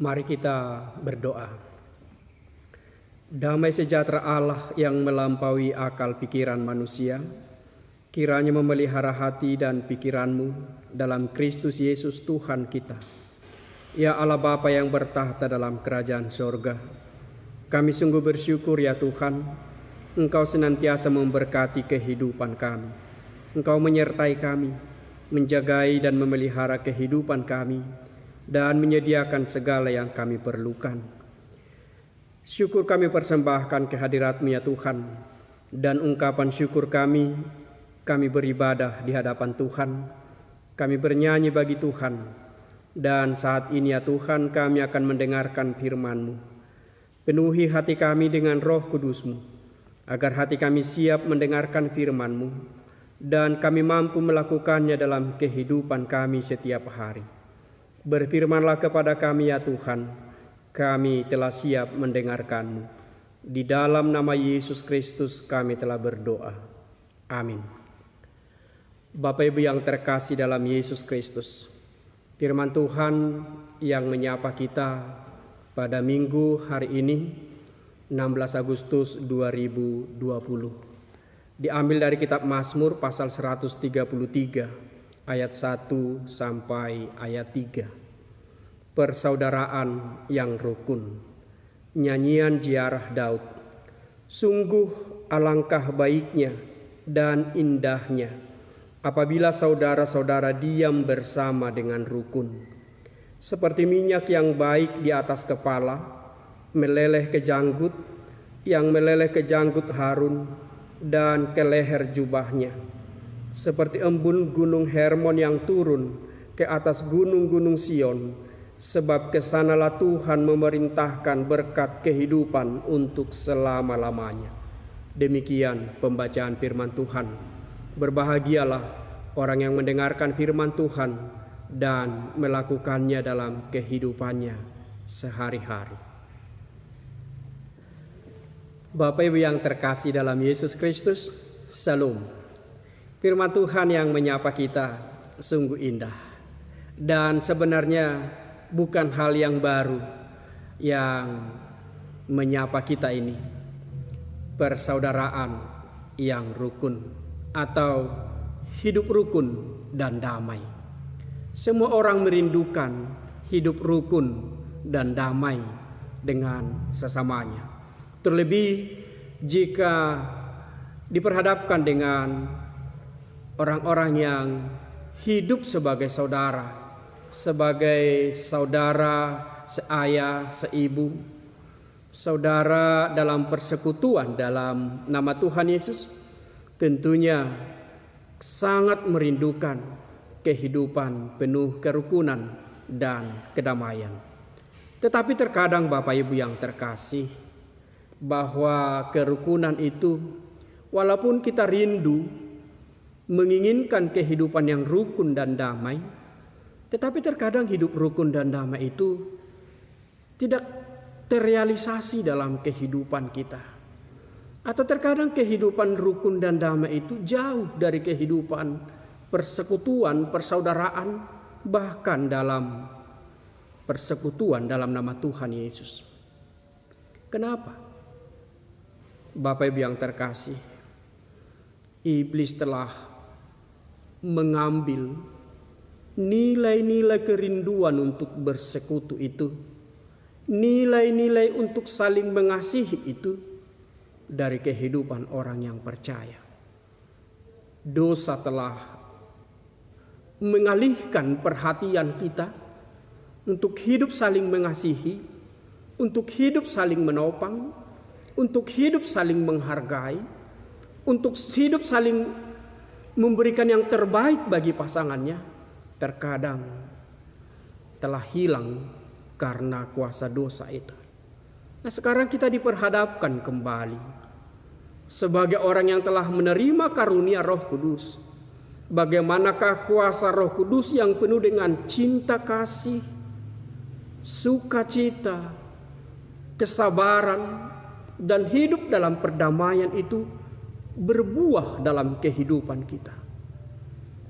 Mari kita berdoa. Damai sejahtera Allah yang melampaui akal pikiran manusia, kiranya memelihara hati dan pikiranmu dalam Kristus Yesus Tuhan kita. Ya Allah Bapa yang bertahta dalam kerajaan sorga, kami sungguh bersyukur ya Tuhan, Engkau senantiasa memberkati kehidupan kami. Engkau menyertai kami, menjagai dan memelihara kehidupan kami, dan menyediakan segala yang kami perlukan. Syukur kami persembahkan kehadirat-Mu ya Tuhan, dan ungkapan syukur kami beribadah di hadapan Tuhan, kami bernyanyi bagi Tuhan, dan saat ini ya Tuhan kami akan mendengarkan firman-Mu. Penuhi hati kami dengan Roh Kudus-Mu, agar hati kami siap mendengarkan firman-Mu, dan kami mampu melakukannya dalam kehidupan kami setiap hari. Berfirmanlah kepada kami ya Tuhan, kami telah siap mendengarkan-Mu. Di dalam nama Yesus Kristus kami telah berdoa. Amin. Bapak Ibu yang terkasih dalam Yesus Kristus, firman Tuhan yang menyapa kita pada minggu hari ini 16 Agustus 2020 diambil dari kitab Mazmur pasal 133 ayat 1 sampai ayat 3. Persaudaraan yang rukun. Nyanyian ziarah Daud. Sungguh alangkah baiknya dan indahnya apabila saudara-saudara diam bersama dengan rukun. Seperti minyak yang baik di atas kepala, meleleh ke janggut, yang meleleh ke janggut Harun dan ke leher jubahnya. Seperti embun gunung Hermon yang turun ke atas gunung-gunung Sion, sebab kesanalah Tuhan memerintahkan berkat kehidupan untuk selama-lamanya. Demikian pembacaan firman Tuhan. Berbahagialah orang yang mendengarkan firman Tuhan dan melakukannya dalam kehidupannya sehari-hari. Bapak Ibu yang terkasih dalam Yesus Kristus, Salam. Firman Tuhan yang menyapa kita sungguh indah, dan sebenarnya bukan hal yang baru yang menyapa kita ini. Persaudaraan yang rukun atau hidup rukun dan damai. Semua orang merindukan hidup rukun dan damai dengan sesamanya. Terlebih jika diperhadapkan dengan orang-orang yang hidup sebagai saudara seayah, seibu, saudara dalam persekutuan dalam nama Tuhan Yesus, tentunya sangat merindukan kehidupan penuh kerukunan dan kedamaian. Tetapi terkadang Bapak Ibu yang terkasih, bahwa kerukunan itu walaupun kita rindu menginginkan kehidupan yang rukun dan damai, tetapi terkadang hidup rukun dan damai itu tidak terrealisasi dalam kehidupan kita. Atau terkadang kehidupan rukun dan damai itu jauh dari kehidupan persekutuan, persaudaraan, bahkan dalam persekutuan dalam nama Tuhan Yesus. Kenapa? Bapak Ibu yang terkasih, iblis telah mengambil nilai-nilai kerinduan untuk bersekutu itu, nilai-nilai untuk saling mengasihi itu dari kehidupan orang yang percaya. Dosa telah mengalihkan perhatian kita untuk hidup saling mengasihi, untuk hidup saling menopang, untuk hidup saling menghargai, untuk hidup saling memberikan yang terbaik bagi pasangannya, terkadang telah hilang karena kuasa dosa itu. Nah, sekarang kita diperhadapkan kembali sebagai orang yang telah menerima karunia Roh Kudus. Bagaimanakah kuasa Roh Kudus yang penuh dengan cinta kasih, sukacita, kesabaran, dan hidup dalam perdamaian itu berbuah dalam kehidupan kita.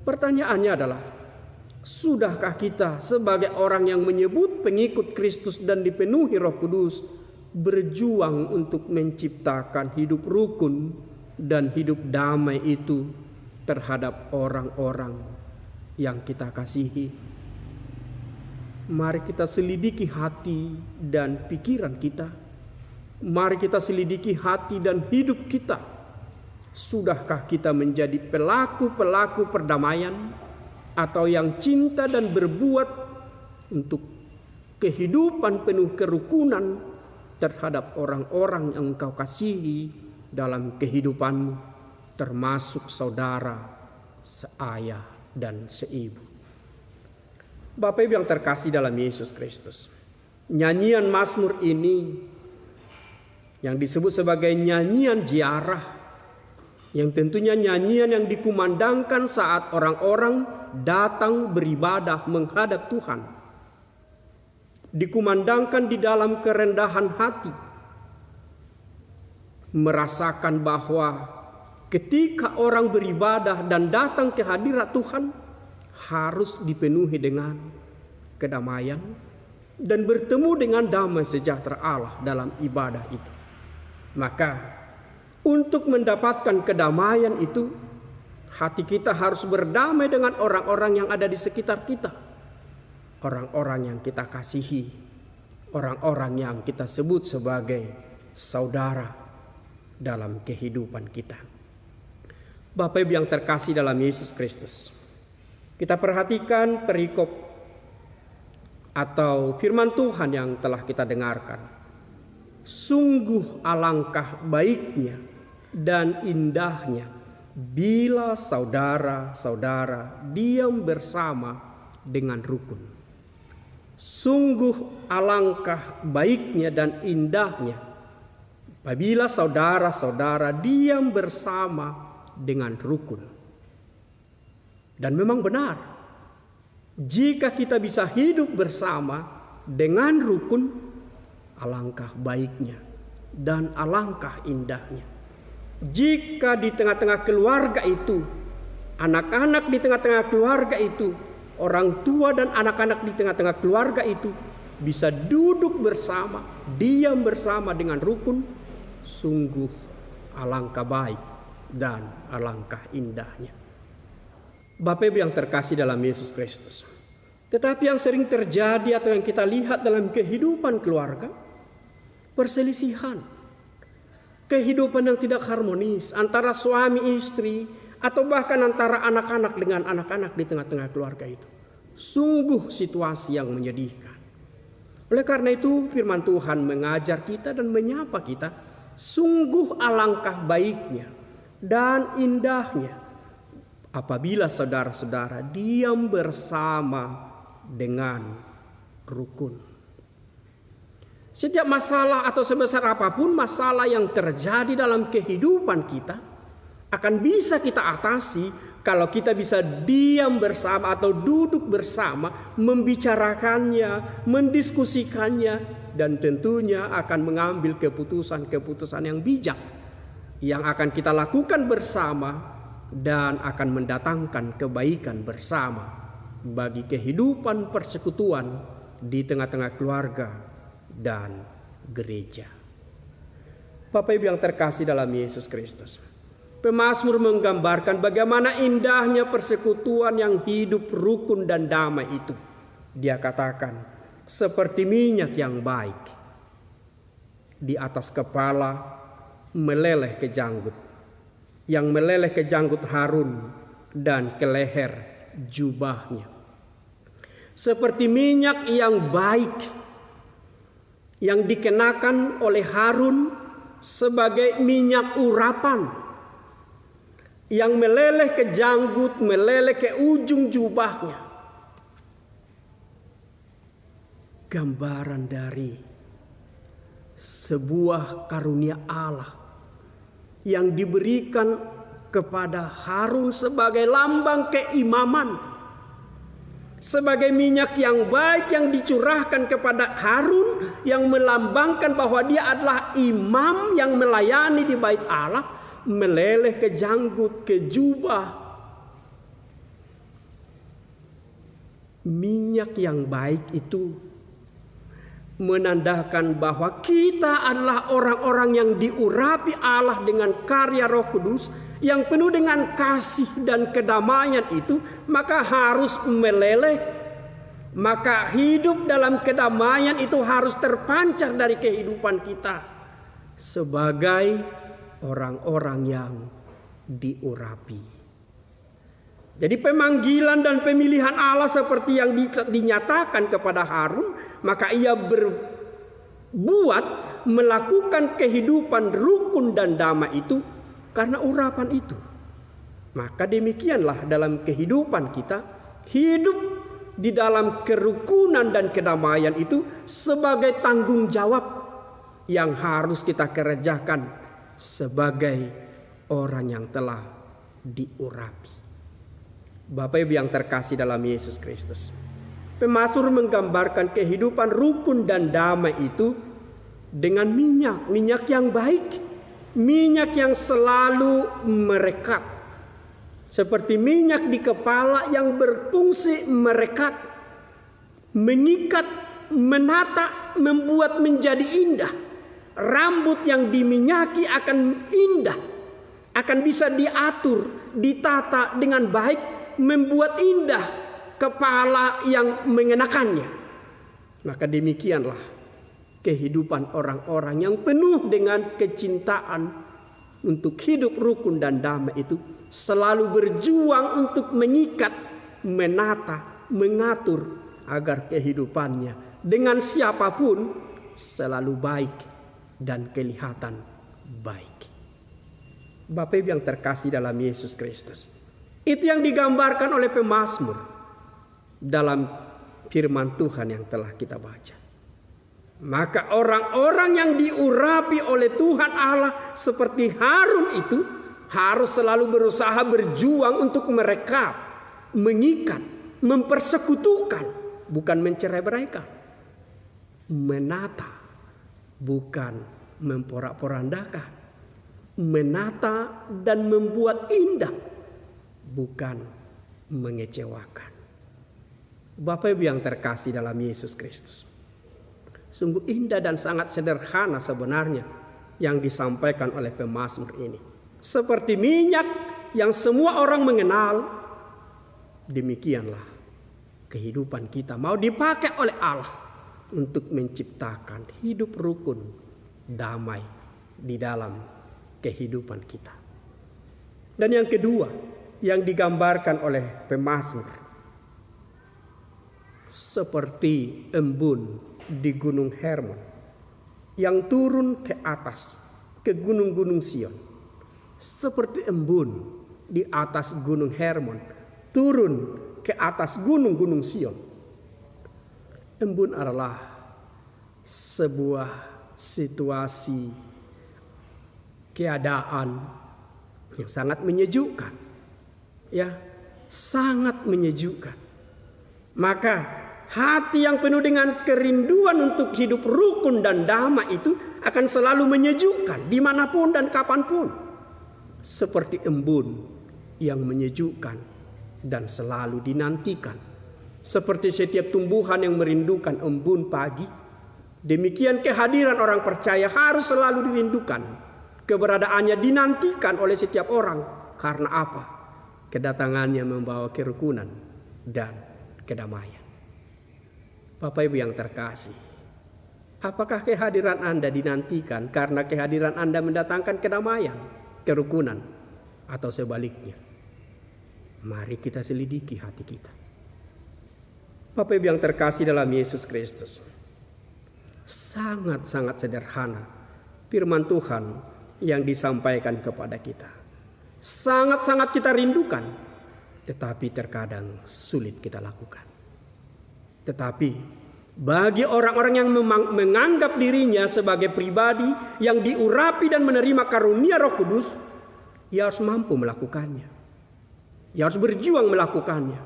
Pertanyaannya adalah, Sudahkah kita sebagai orang yang menyebut pengikut Kristus dan dipenuhi Roh Kudus berjuang untuk menciptakan hidup rukun dan hidup damai itu terhadap orang-orang yang kita kasihi? Mari kita selidiki hati dan pikiran kita. Mari kita selidiki hati dan hidup kita. Sudahkah kita menjadi pelaku-pelaku perdamaian, atau yang cinta dan berbuat untuk kehidupan penuh kerukunan terhadap orang-orang yang engkau kasihi dalam kehidupanmu, termasuk saudara, seayah dan seibu? Bapak Ibu yang terkasih dalam Yesus Kristus, nyanyian Mazmur ini yang disebut sebagai nyanyian ziarah, yang tentunya nyanyian yang dikumandangkan saat orang-orang datang beribadah menghadap Tuhan, dikumandangkan di dalam kerendahan hati, merasakan bahwa ketika orang beribadah dan datang ke hadirat Tuhan harus dipenuhi dengan kedamaian dan bertemu dengan damai sejahtera Allah dalam ibadah itu. Maka untuk mendapatkan kedamaian itu, hati kita harus berdamai dengan orang-orang yang ada di sekitar kita, orang-orang yang kita kasihi, orang-orang yang kita sebut sebagai saudara dalam kehidupan kita. Bapak Ibu yang terkasih dalam Yesus Kristus, kita perhatikan perikop atau firman Tuhan yang telah kita dengarkan. Sungguh alangkah baiknya dan indahnya bila saudara-saudara diam bersama dengan rukun. Sungguh alangkah baiknya dan indahnya apabila saudara-saudara diam bersama dengan rukun. Dan memang benar, jika kita bisa hidup bersama dengan rukun, alangkah baiknya dan alangkah indahnya. Jika di tengah-tengah keluarga itu, anak-anak di tengah-tengah keluarga itu, orang tua dan anak-anak di tengah-tengah keluarga itu bisa duduk bersama, diam bersama dengan rukun, sungguh alangkah baik dan alangkah indahnya. Bapak Ibu yang terkasih dalam Yesus Kristus, tetapi yang sering terjadi atau yang kita lihat dalam kehidupan keluarga, perselisihan, kehidupan yang tidak harmonis antara suami istri atau bahkan antara anak-anak dengan anak-anak di tengah-tengah keluarga itu. Sungguh situasi yang menyedihkan. Oleh karena itu firman Tuhan mengajar kita dan menyapa kita, sungguh alangkah baiknya dan indahnya apabila saudara-saudara diam bersama dengan rukun. Setiap masalah atau sebesar apapun masalah yang terjadi dalam kehidupan kita akan bisa kita atasi kalau kita bisa diam bersama atau duduk bersama, membicarakannya, mendiskusikannya, dan tentunya akan mengambil keputusan-keputusan yang bijak yang akan kita lakukan bersama dan akan mendatangkan kebaikan bersama bagi kehidupan persekutuan di tengah-tengah keluarga dan gereja. Bapak Ibu yang terkasih dalam Yesus Kristus, pemazmur menggambarkan bagaimana indahnya persekutuan yang hidup rukun dan damai itu. Dia katakan, seperti minyak yang baik di atas kepala meleleh ke janggut, yang meleleh ke janggut Harun dan ke leher jubahnya. Seperti minyak yang baik yang dikenakan oleh Harun sebagai minyak urapan, yang meleleh ke janggut, meleleh ke ujung jubahnya. Gambaran dari sebuah karunia Allah yang diberikan kepada Harun sebagai lambang keimaman, sebagai minyak yang baik yang dicurahkan kepada Harun yang melambangkan bahwa dia adalah imam yang melayani di bait Allah, meleleh ke janggut, ke jubah. minyak yang baik itu menandakan bahwa kita adalah orang-orang yang diurapi Allah dengan karya Roh Kudus yang penuh dengan kasih dan kedamaian itu, maka harus meleleh, maka hidup dalam kedamaian itu harus terpancar dari kehidupan kita sebagai orang-orang yang diurapi. Jadi pemanggilan dan pemilihan Allah seperti yang dinyatakan kepada Harun, maka ia berbuat melakukan kehidupan rukun dan damai itu karena urapan itu. Maka demikianlah dalam kehidupan kita, hidup di dalam kerukunan dan kedamaian itu sebagai tanggung jawab yang harus kita kerjakan sebagai orang yang telah diurapi. Bapak Ibu yang terkasih dalam Yesus Kristus, pemazmur menggambarkan kehidupan rukun dan damai itu dengan minyak yang baik, minyak yang selalu merekat, seperti minyak di kepala yang berfungsi merekat, mengikat, menata, membuat menjadi indah. Rambut yang diminyaki akan indah, akan bisa diatur, ditata dengan baik, membuat indah kepala yang mengenakannya. Maka demikianlah kehidupan orang-orang yang penuh dengan kecintaan untuk hidup rukun dan damai itu, selalu berjuang untuk mengikat, menata, mengatur agar kehidupannya dengan siapapun selalu baik dan kelihatan baik. Bapak Ibu yang terkasih dalam Yesus Kristus, itu yang digambarkan oleh pemazmur dalam firman Tuhan yang telah kita baca. Maka orang-orang yang diurapi oleh Tuhan Allah seperti Harun itu harus selalu berusaha berjuang untuk merekap, mengikat, mempersekutukan, bukan mencerai-beraikan, menata, bukan memporak-porandakan, menata dan membuat indah, bukan mengecewakan. Bapak Ibu yang terkasih dalam Yesus Kristus, sungguh indah dan sangat sederhana sebenarnya yang disampaikan oleh pemazmur ini. Seperti minyak yang semua orang mengenal, demikianlah kehidupan kita mau dipakai oleh Allah untuk menciptakan hidup rukun, damai di dalam kehidupan kita. Dan yang kedua yang digambarkan oleh pemazmur, seperti embun di Gunung Hermon yang turun ke atas, ke gunung-gunung Sion. Seperti embun di atas Gunung Hermon turun ke atas gunung-gunung Sion. Embun adalah sebuah situasi, keadaan yang sangat menyejukkan. Ya, sangat menyejukkan. Maka hati yang penuh dengan kerinduan untuk hidup rukun dan damai itu akan selalu menyejukkan dimanapun dan kapanpun. Seperti embun yang menyejukkan dan selalu dinantikan. Seperti setiap tumbuhan yang merindukan embun pagi, demikian kehadiran orang percaya harus selalu dirindukan. Keberadaannya dinantikan oleh setiap orang. Karena apa? Kedatangannya membawa kerukunan dan kedamaian. Bapak Ibu yang terkasih, apakah kehadiran Anda dinantikan karena kehadiran Anda mendatangkan kedamaian, kerukunan, atau sebaliknya? Mari kita selidiki hati kita. Bapak Ibu yang terkasih dalam Yesus Kristus, sangat-sangat sederhana firman Tuhan yang disampaikan kepada kita. Sangat-sangat kita rindukan, tetapi terkadang sulit kita lakukan. Tetapi bagi orang-orang yang menganggap dirinya sebagai pribadi yang diurapi dan menerima karunia Roh Kudus, ia harus mampu melakukannya. Ia harus berjuang melakukannya.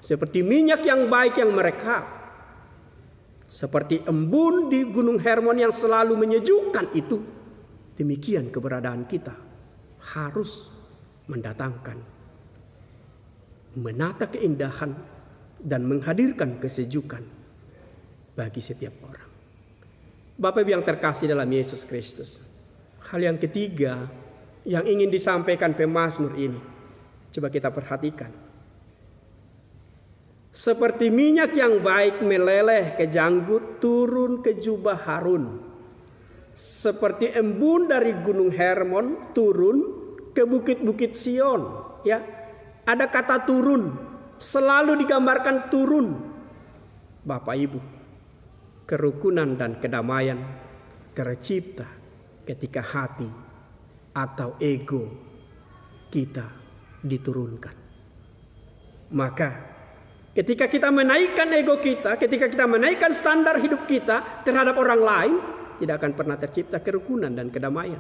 Seperti minyak yang baik yang merekap, seperti embun di Gunung Hermon yang selalu menyejukkan itu, demikian keberadaan kita harus mendatangkan, menata keindahan dan menghadirkan kesejukan bagi setiap orang. Bapak Ibu yang terkasih dalam Yesus Kristus, hal yang ketiga yang ingin disampaikan pemazmur ini, coba kita perhatikan. Seperti minyak yang baik meleleh ke janggut, turun ke jubah Harun. Seperti embun dari gunung Hermon, turun ke bukit-bukit Sion. Ya, ada kata turun, selalu digambarkan turun. Bapak Ibu, kerukunan dan kedamaian tercipta ketika hati atau ego kita diturunkan. Maka ketika kita menaikkan ego kita, ketika kita menaikkan standar hidup kita terhadap orang lain, tidak akan pernah tercipta kerukunan dan kedamaian.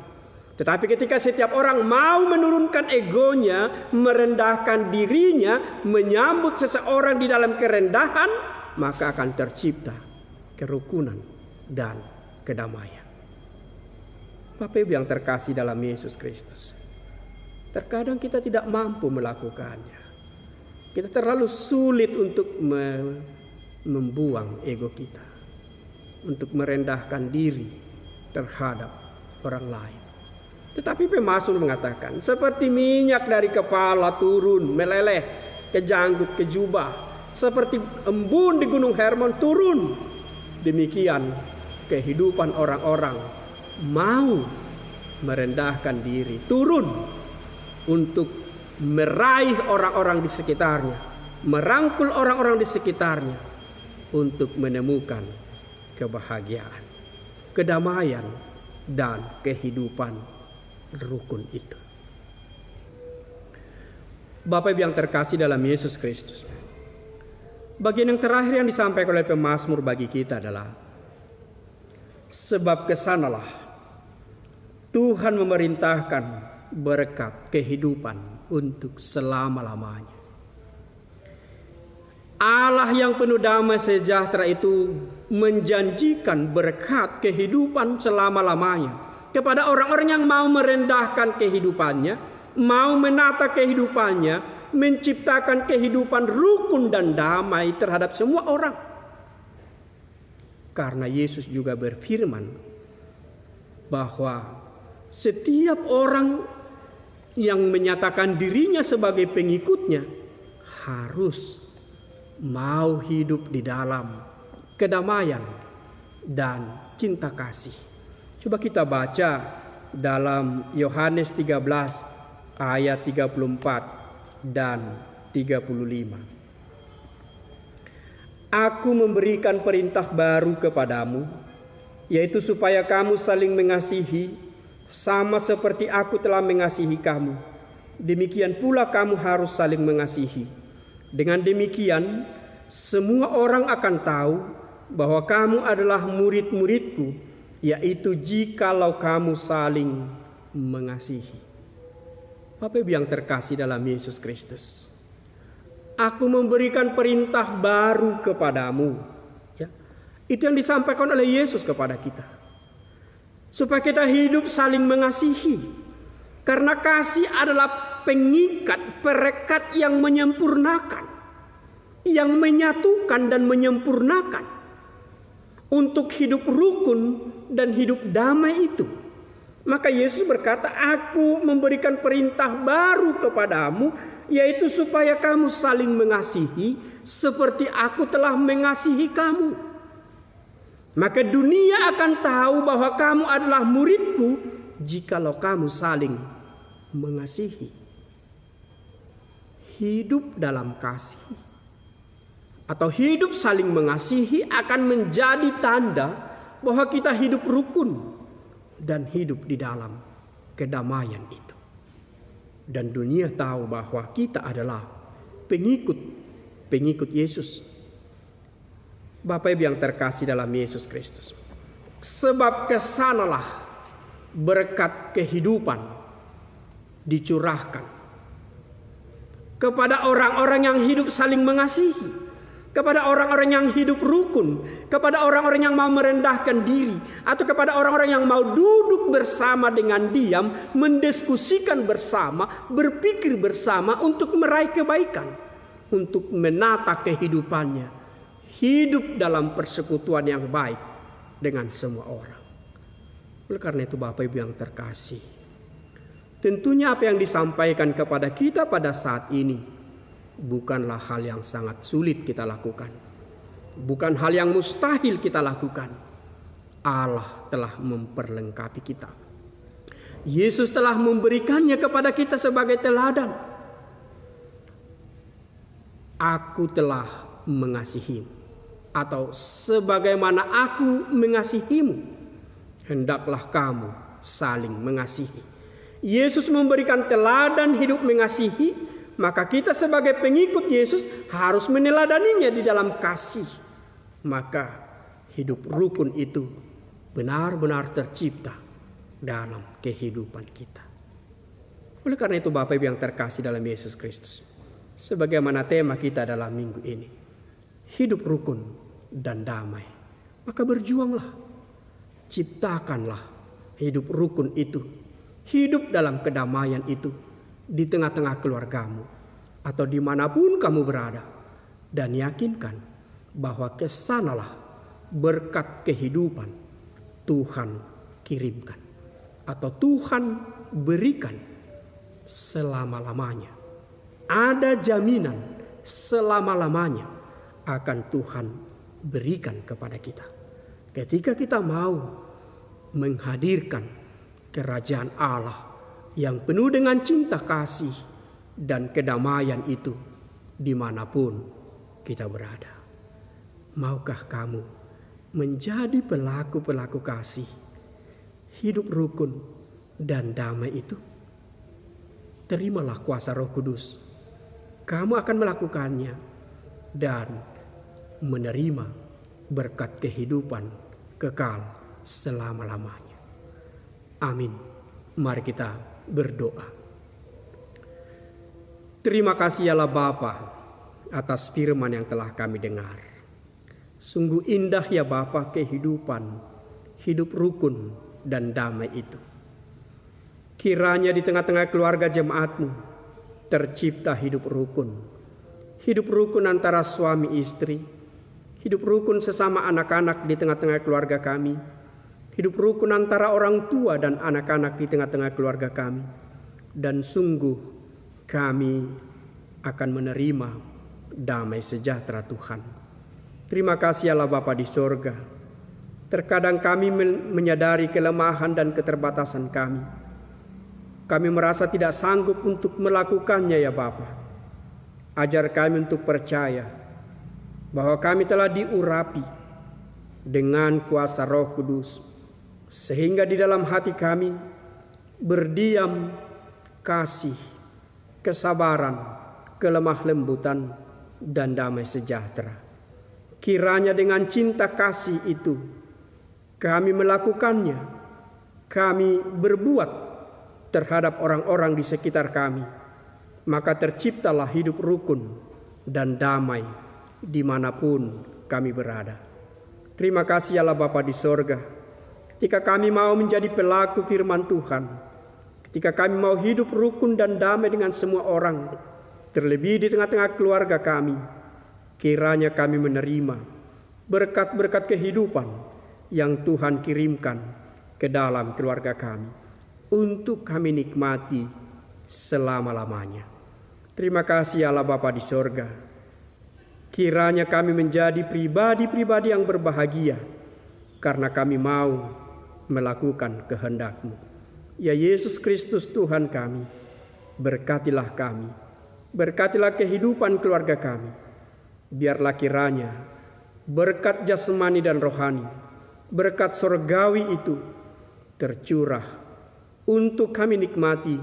Tetapi ketika setiap orang mau menurunkan egonya, merendahkan dirinya, menyambut seseorang di dalam kerendahan, maka akan tercipta kerukunan dan kedamaian. Bapak Ibu yang terkasih dalam Yesus Kristus, terkadang kita tidak mampu melakukannya. Kita terlalu sulit untuk membuang ego kita, untuk merendahkan diri terhadap orang lain. Tetapi pemazmur mengatakan, seperti minyak dari kepala turun meleleh ke janggut ke jubah, seperti embun di gunung Hermon turun. Demikian kehidupan orang-orang mau merendahkan diri, turun untuk meraih orang-orang di sekitarnya, merangkul orang-orang di sekitarnya untuk menemukan kebahagiaan, kedamaian, dan kehidupan rukun itu. Bapak Ibu yang terkasih dalam Yesus Kristus, bagian yang terakhir yang disampaikan oleh pemazmur bagi kita adalah, sebab kesanalah Tuhan memerintahkan berkat kehidupan untuk selama-lamanya. Allah yang penuh damai sejahtera itu menjanjikan berkat kehidupan selama-lamanya kepada orang-orang yang mau merendahkan kehidupannya, mau menata kehidupannya, menciptakan kehidupan rukun dan damai terhadap semua orang. Karena Yesus juga berfirman bahwa setiap orang yang menyatakan dirinya sebagai pengikutnya harus mau hidup di dalam kedamaian dan cinta kasih. Coba kita baca dalam Yohanes 13 ayat 34 dan 35. Aku memberikan perintah baru kepadamu, yaitu supaya kamu saling mengasihi, sama seperti aku telah mengasihi kamu. Demikian pula kamu harus saling mengasihi. Dengan demikian, semua orang akan tahu bahwa kamu adalah murid-muridku, yaitu jikalau kamu saling mengasihi. Bapak Ibu yang terkasih dalam Yesus Kristus, aku memberikan perintah baru kepadamu. Ya, itu yang disampaikan oleh Yesus kepada kita, supaya kita hidup saling mengasihi. Karena kasih adalah pengikat, perekat yang menyempurnakan, yang menyatukan dan menyempurnakan untuk hidup rukun dan hidup damai itu. Maka Yesus berkata, aku memberikan perintah baru kepadamu, yaitu supaya kamu saling mengasihi seperti aku telah mengasihi kamu. Maka dunia akan tahu bahwa kamu adalah muridku jikalau kamu saling mengasihi. Hidup dalam kasih atau hidup saling mengasihi akan menjadi tanda bahwa kita hidup rukun dan hidup di dalam kedamaian itu. Dan dunia tahu bahwa kita adalah pengikut Yesus. Bapak Ibu yang terkasih dalam Yesus Kristus, sebab kesanalah berkat kehidupan dicurahkan kepada orang-orang yang hidup saling mengasihi, kepada orang-orang yang hidup rukun, kepada orang-orang yang mau merendahkan diri, atau kepada orang-orang yang mau duduk bersama dengan diam, mendiskusikan bersama, berpikir bersama untuk meraih kebaikan, untuk menata kehidupannya, hidup dalam persekutuan yang baik dengan semua orang. Oleh karena itu Bapak Ibu yang terkasih, tentunya apa yang disampaikan kepada kita pada saat ini bukanlah hal yang sangat sulit kita lakukan. Bukan hal yang mustahil kita lakukan. Allah telah memperlengkapi kita. Yesus telah memberikannya kepada kita sebagai teladan. Aku telah mengasihimu, atau sebagaimana aku mengasihimu, hendaklah kamu saling mengasihi. Yesus memberikan teladan hidup mengasihi, maka kita sebagai pengikut Yesus harus meneladaninya di dalam kasih. Maka hidup rukun itu benar-benar tercipta dalam kehidupan kita. Oleh karena itu Bapak Ibu yang terkasih dalam Yesus Kristus, sebagaimana tema kita dalam minggu ini, hidup rukun dan damai, maka berjuanglah, ciptakanlah hidup rukun itu, hidup dalam kedamaian itu di tengah-tengah keluargamu atau dimanapun kamu berada, dan yakinkan bahwa kesanalah berkat kehidupan Tuhan kirimkan atau Tuhan berikan selama-lamanya. Ada jaminan selama-lamanya akan Tuhan berikan kepada kita ketika kita mau menghadirkan kerajaan Allah yang penuh dengan cinta kasih dan kedamaian itu dimanapun kita berada. Maukah kamu menjadi pelaku-pelaku kasih, hidup rukun dan damai itu? Terimalah kuasa Roh Kudus. Kamu akan melakukannya dan menerima berkat kehidupan kekal selama-lamanya. Amin. Mari kita berdoa. Terima kasih ya Allah Bapa atas firman yang telah kami dengar. Sungguh indah ya Bapa kehidupan, hidup rukun dan damai itu. Kiranya di tengah-tengah keluarga jemaat-Mu tercipta hidup rukun. Hidup rukun antara suami istri, hidup rukun sesama anak-anak di tengah-tengah keluarga kami, hidup rukun antara orang tua dan anak-anak di tengah-tengah keluarga kami. Dan sungguh kami akan menerima damai sejahtera Tuhan. Terima kasih Allah Bapa di sorga. Terkadang kami menyadari kelemahan dan keterbatasan kami. Kami merasa tidak sanggup untuk melakukannya ya Bapa. Ajar kami untuk percaya bahwa kami telah diurapi dengan kuasa Roh Kudus, sehingga di dalam hati kami berdiam kasih, kesabaran, kelemah lembutan, dan damai sejahtera. Kiranya dengan cinta kasih itu kami melakukannya, kami berbuat terhadap orang-orang di sekitar kami, maka terciptalah hidup rukun dan damai dimanapun kami berada. Terima kasih Allah Bapa di sorga, ketika kami mau menjadi pelaku firman Tuhan, ketika kami mau hidup rukun dan damai dengan semua orang, terlebih di tengah-tengah keluarga kami, kiranya kami menerima berkat-berkat kehidupan yang Tuhan kirimkan ke dalam keluarga kami untuk kami nikmati selama-lamanya. Terima kasih Allah Bapa di sorga. Kiranya kami menjadi pribadi-pribadi yang berbahagia karena kami mau melakukan kehendak-Mu. Ya Yesus Kristus Tuhan kami, berkatilah kami, berkatilah kehidupan keluarga kami. Biarlah kiranya berkat jasmani dan rohani, berkat sorgawi itu tercurah untuk kami nikmati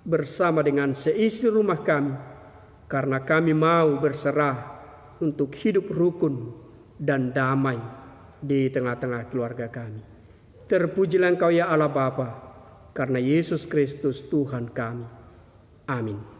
bersama dengan seisi rumah kami, karena kami mau berserah untuk hidup rukun dan damai di tengah-tengah keluarga kami. Terpujilah Engkau ya Allah Bapa, karena Yesus Kristus Tuhan kami. Amin.